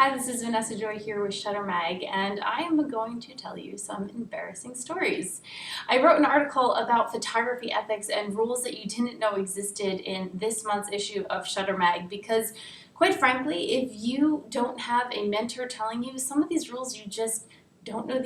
Hi, this is Vanessa Joy here with Shutter Mag, and I am going to tell you some embarrassing stories. I wrote an article about photography ethics and rules that you didn't know existed in this month's issue of Shutter Mag because, quite frankly, if you don't have a mentor telling you some of these rules, you just don't know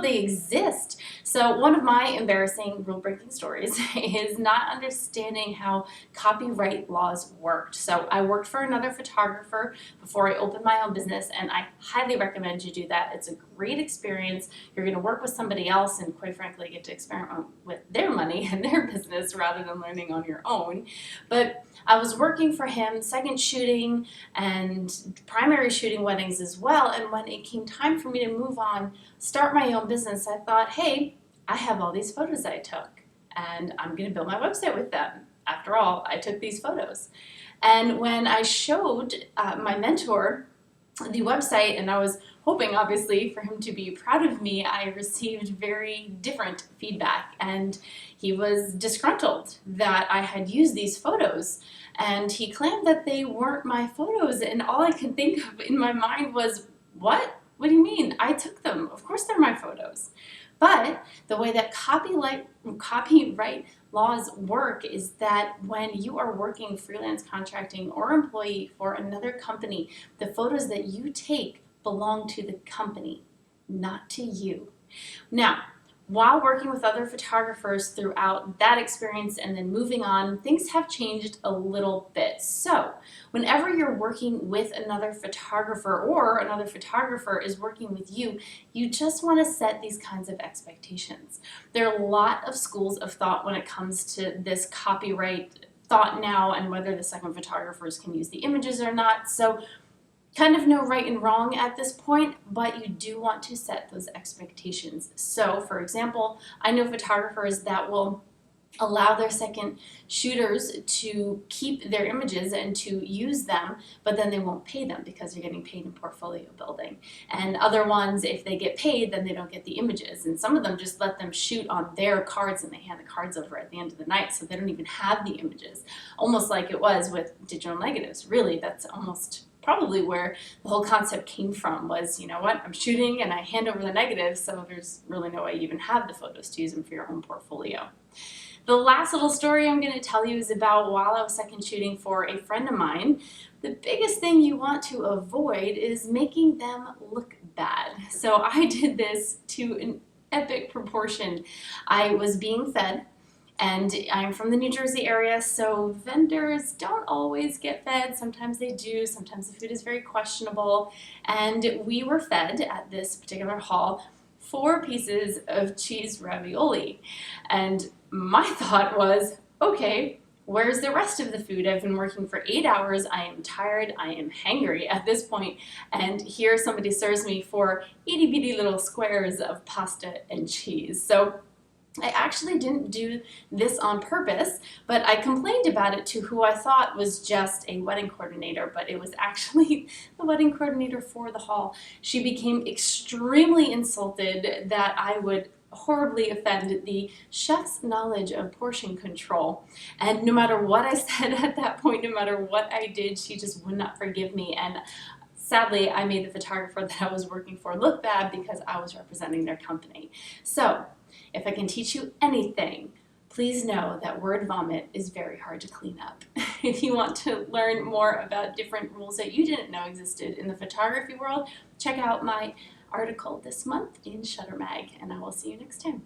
they exist. So one of my embarrassing rule-breaking stories is not understanding how copyright laws worked. So I worked for another photographer before I opened my own business, and I highly recommend you do that. It's a great experience. You're going to work with somebody else and, quite frankly, get to experiment with their money and their business rather than learning on your own. But I was working for him, second shooting and primary shooting weddings as well, and when it came time for me to move on, start my own business, I thought, hey, I have all these photos I took, and I'm going to build my website with them. After all, I took these photos. And when I showed my mentor the website, and I was hoping, obviously, for him to be proud of me, I received very different feedback, and he was disgruntled that I had used these photos, and he claimed that they weren't my photos, and all I could think of in my mind was, what? What do you mean? I took them. Of course they're my photos. But the way that copyright laws work is that when you are working freelance contracting or employee for another company, the photos that you take belong to the company, not to you. Now, while working with other photographers throughout that experience and then moving on, things have changed a little bit. So whenever you're working with another photographer or another photographer is working with you, you just want to set these kinds of expectations. There are a lot of schools of thought when it comes to this copyright thought now and whether the second photographers can use the images or not. So kind of no right and wrong at this point, but you do want to set those expectations. So, for example, I know photographers that will allow their second shooters to keep their images and to use them, but then they won't pay them because they're getting paid in portfolio building. And other ones, if they get paid, then they don't get the images. And some of them just let them shoot on their cards and they hand the cards over at the end of the night, so they don't even have the images. Almost like it was with digital negatives. Really, that's almost probably where the whole concept came from was, you know what, I'm shooting and I hand over the negatives, so there's really no way you even have the photos to use them for your own portfolio. The last little story I'm going to tell you is about while I was second shooting for a friend of mine. The biggest thing you want to avoid is making them look bad. So I did this to an epic proportion. I was being fed, and I'm from the New Jersey area, so vendors don't always get fed. Sometimes they do, sometimes the food is very questionable. And we were fed at this particular hall 4 pieces of cheese ravioli. And my thought was, okay, where's the rest of the food? I've been working for 8 hours, I am tired, I am hangry at this point, and here somebody serves me 4 itty bitty little squares of pasta and cheese. So I actually didn't do this on purpose, but I complained about it to who I thought was just a wedding coordinator, but it was actually the wedding coordinator for the hall. She became extremely insulted that I would horribly offend the chef's knowledge of portion control. And no matter what I said at that point, no matter what I did, she just would not forgive me. And sadly, I made the photographer that I was working for look bad because I was representing their company. So, if I can teach you anything, please know that word vomit is very hard to clean up. If you want to learn more about different rules that you didn't know existed in the photography world, check out my article this month in Shutter Mag, and I will see you next time.